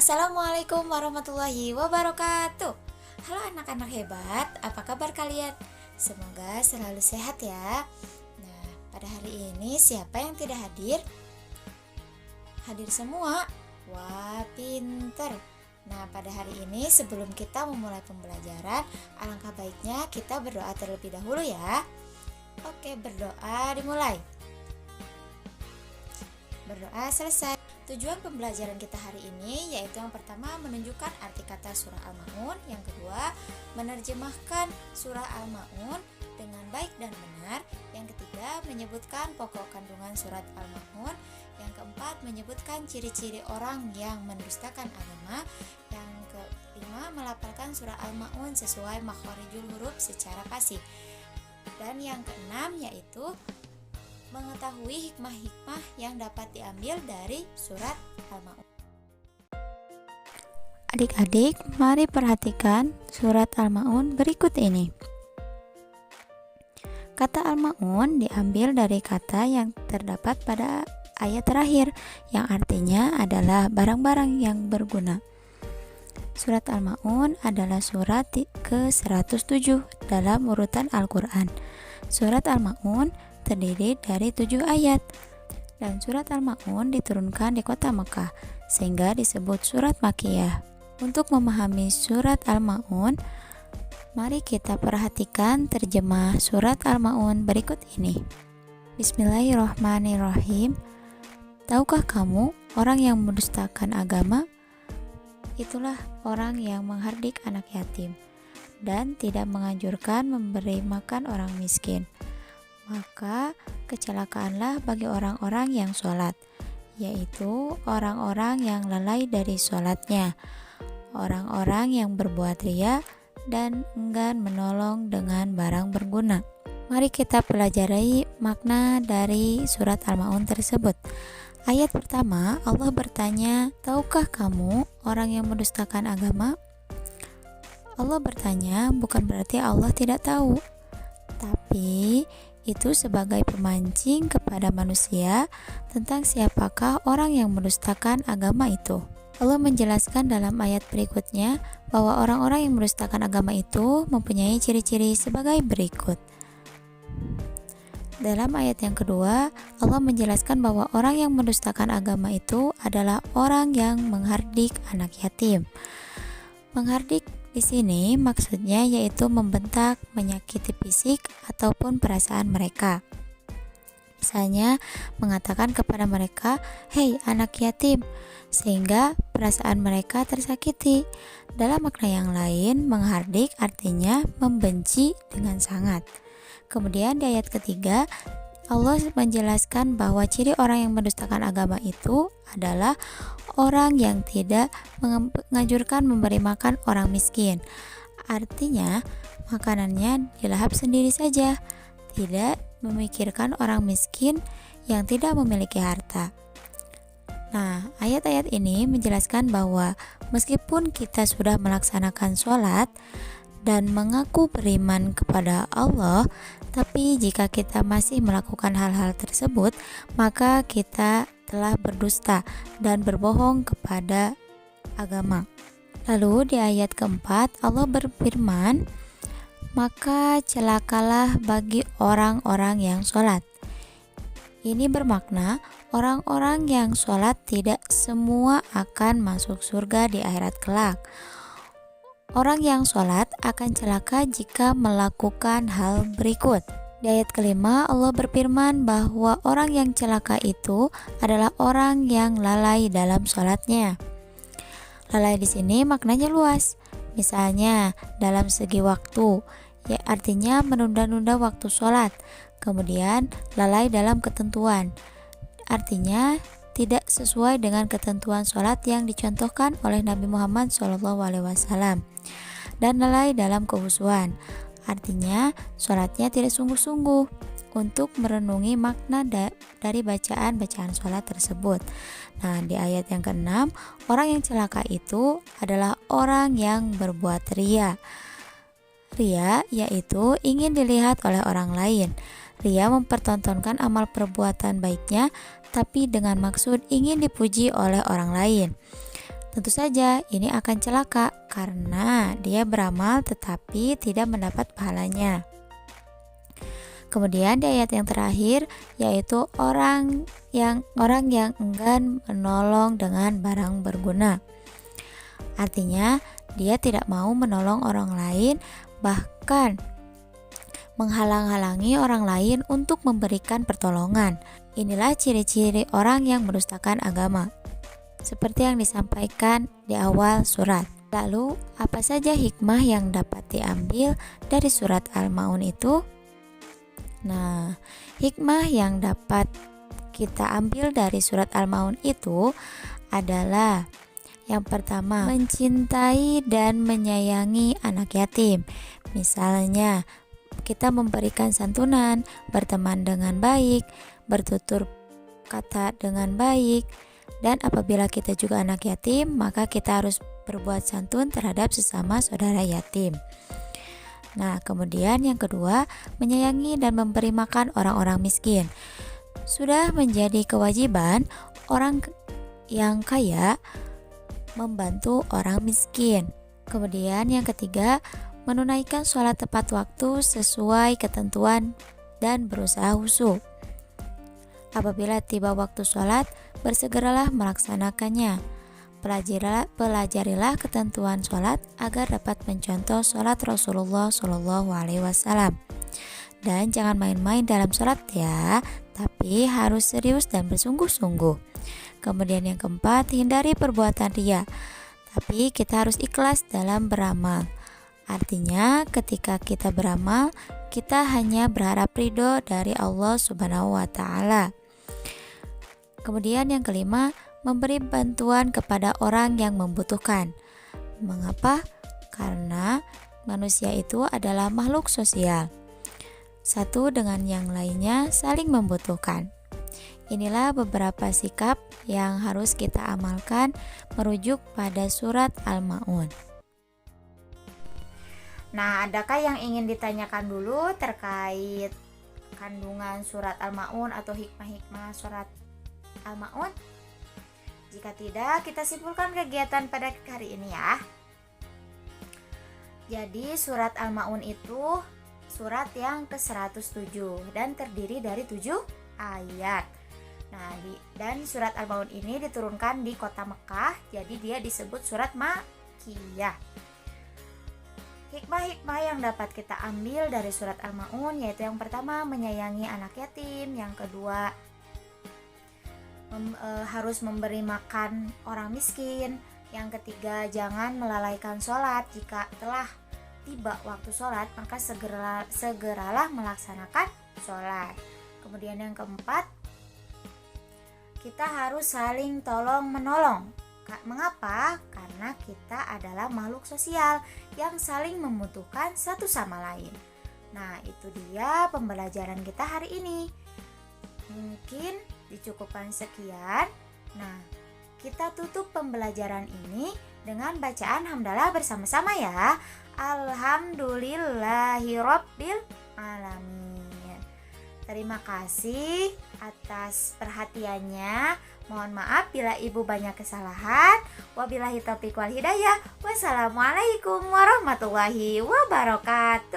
Assalamualaikum warahmatullahi wabarakatuh. Halo anak-anak hebat, apa kabar kalian? Semoga selalu sehat ya. Nah, pada hari ini siapa yang tidak hadir? Hadir semua. Wah, pinter. Nah, pada hari ini sebelum kita memulai pembelajaran, alangkah baiknya kita berdoa terlebih dahulu ya. Oke, berdoa dimulai. Berdoa selesai. Tujuan pembelajaran kita hari ini yaitu yang pertama menunjukkan arti kata surah Al-Ma'un, yang kedua menerjemahkan surah Al-Ma'un dengan baik dan benar, yang ketiga menyebutkan pokok kandungan surat Al-Ma'un, yang keempat menyebutkan ciri-ciri orang yang mendustakan agama, yang kelima melafalkan surah Al-Ma'un sesuai makhorijul huruf secara fasih, dan yang keenam yaitu mengetahui hikmah-hikmah yang dapat diambil dari surat Al-Ma'un. Adik-adik, mari perhatikan surat Al-Ma'un berikut ini. Kata Al-Ma'un diambil dari kata yang terdapat pada ayat terakhir, yang artinya adalah barang-barang yang berguna. Surat Al-Ma'un adalah surat ke-107 dalam urutan Al-Quran. Surat Al-Ma'un terdiri dari 7 ayat, dan surat Al-Ma'un diturunkan di kota Mekah sehingga disebut surat Makkiyah. Untuk memahami surat Al-Ma'un, mari kita perhatikan terjemah surat Al-Ma'un berikut ini. Bismillahirrahmanirrahim. Tahukah kamu orang yang mendustakan agama? Itulah orang yang menghardik anak yatim dan tidak menganjurkan memberi makan orang miskin. Maka kecelakaanlah bagi orang-orang yang sholat, yaitu orang-orang yang lalai dari sholatnya, orang-orang yang berbuat riya dan enggan menolong dengan barang berguna. Mari kita pelajari makna dari surat Al-Ma'un tersebut. Ayat pertama, Allah bertanya, tahukah kamu orang yang mendustakan agama? Allah bertanya bukan berarti Allah tidak tahu, tapi itu sebagai pemancing kepada manusia tentang siapakah orang yang mendustakan agama itu. Allah menjelaskan dalam ayat berikutnya bahwa orang-orang yang mendustakan agama itu mempunyai ciri-ciri sebagai berikut. Dalam ayat yang kedua, Allah menjelaskan bahwa orang yang mendustakan agama itu adalah orang yang menghardik anak yatim. Menghardik di sini maksudnya yaitu membentak, menyakiti fisik ataupun perasaan mereka. Misalnya mengatakan kepada mereka, "Hei anak yatim," sehingga perasaan mereka tersakiti. Dalam makna yang lain, menghardik artinya membenci dengan sangat. Kemudian di ayat ketiga, Allah menjelaskan bahwa ciri orang yang mendustakan agama itu adalah orang yang tidak menganjurkan memberi makan orang miskin. Artinya, makanannya dilahap sendiri saja, tidak memikirkan orang miskin yang tidak memiliki harta. Nah, ayat-ayat ini menjelaskan bahwa meskipun kita sudah melaksanakan sholat dan mengaku beriman kepada Allah, tapi jika kita masih melakukan hal-hal tersebut, maka kita telah berdusta dan berbohong kepada agama. Lalu di ayat keempat, Allah berfirman, maka celakalah bagi orang-orang yang sholat. Ini bermakna orang-orang yang sholat tidak semua akan masuk surga di akhirat kelak. Orang yang sholat akan celaka jika melakukan hal berikut. Di ayat kelima, Allah berfirman bahwa orang yang celaka itu adalah orang yang lalai dalam sholatnya. Lalai di sini maknanya luas. Misalnya dalam segi waktu, ya artinya menunda-nunda waktu sholat. Kemudian lalai dalam ketentuan, artinya tidak sesuai dengan ketentuan sholat yang dicontohkan oleh Nabi Muhammad SAW. Dan lalai dalam kehusuan, artinya sholatnya tidak sungguh-sungguh untuk merenungi makna dari bacaan-bacaan sholat tersebut. Nah, di ayat yang ke-6, orang yang celaka itu adalah orang yang berbuat riya. Riya yaitu ingin dilihat oleh orang lain. Riya mempertontonkan amal perbuatan baiknya tapi dengan maksud ingin dipuji oleh orang lain. Tentu saja ini akan celaka karena dia beramal tetapi tidak mendapat pahalanya. Kemudian di ayat yang terakhir yaitu orang yang enggan menolong dengan barang berguna. Artinya dia tidak mau menolong orang lain, bahkan menghalang-halangi orang lain untuk memberikan pertolongan. Inilah ciri-ciri orang yang mendustakan agama, seperti yang disampaikan di awal surat. Lalu, apa saja hikmah yang dapat diambil dari surat Al-Ma'un itu? Nah, hikmah yang dapat kita ambil dari surat Al-Ma'un itu adalah yang pertama, mencintai dan menyayangi anak yatim. Misalnya, kita memberikan santunan, berteman dengan baik, bertutur kata dengan baik, dan apabila kita juga anak yatim, maka kita harus berbuat santun terhadap sesama saudara yatim. Nah, kemudian yang kedua, menyayangi dan memberi makan orang-orang miskin. Sudah menjadi kewajiban orang yang kaya membantu orang miskin. Kemudian yang ketiga, menunaikan sholat tepat waktu sesuai ketentuan dan berusaha khusyuk. Apabila tiba waktu sholat, bersegeralah melaksanakannya. Pelajarilah ketentuan sholat agar dapat mencontoh sholat Rasulullah SAW. Dan jangan main-main dalam sholat ya, tapi harus serius dan bersungguh-sungguh. Kemudian yang keempat, hindari perbuatan riya, tapi kita harus ikhlas dalam beramal. Artinya ketika kita beramal, kita hanya berharap ridho dari Allah Subhanahu wa Ta'ala. Kemudian yang kelima, memberi bantuan kepada orang yang membutuhkan. Mengapa? Karena manusia itu adalah makhluk sosial. Satu dengan yang lainnya saling membutuhkan. Inilah beberapa sikap yang harus kita amalkan merujuk pada surat Al-Ma'un. Nah, adakah yang ingin ditanyakan dulu terkait kandungan surat Al-Ma'un atau hikmah-hikmah surat Al-Ma'un? Jika tidak, kita simpulkan kegiatan pada hari ini ya. Jadi surat Al-Ma'un itu surat yang ke-107 dan terdiri dari 7 ayat. Nah, dan surat Al-Ma'un ini diturunkan di kota Mekah, jadi dia disebut surat Makkiyah. Hikmah-hikmah yang dapat kita ambil dari surat Al-Ma'un yaitu yang pertama, menyayangi anak yatim, yang kedua, harus memberi makan orang miskin, yang ketiga, jangan melalaikan sholat. Jika telah tiba waktu sholat, maka segeralah melaksanakan sholat. Kemudian yang keempat, kita harus saling tolong menolong. Mengapa? Karena kita adalah makhluk sosial yang saling membutuhkan satu sama lain. Nah, itu dia pembelajaran kita hari ini. Mungkin dicukupkan sekian. Nah, kita tutup pembelajaran ini dengan bacaan hamdalah bersama-sama ya. Alhamdulillahirabbil alamin. Terima kasih atas perhatiannya. Mohon maaf bila ibu banyak kesalahan. Wabillahi taufiq wal hidayah. Wassalamualaikum warahmatullahi wabarakatuh.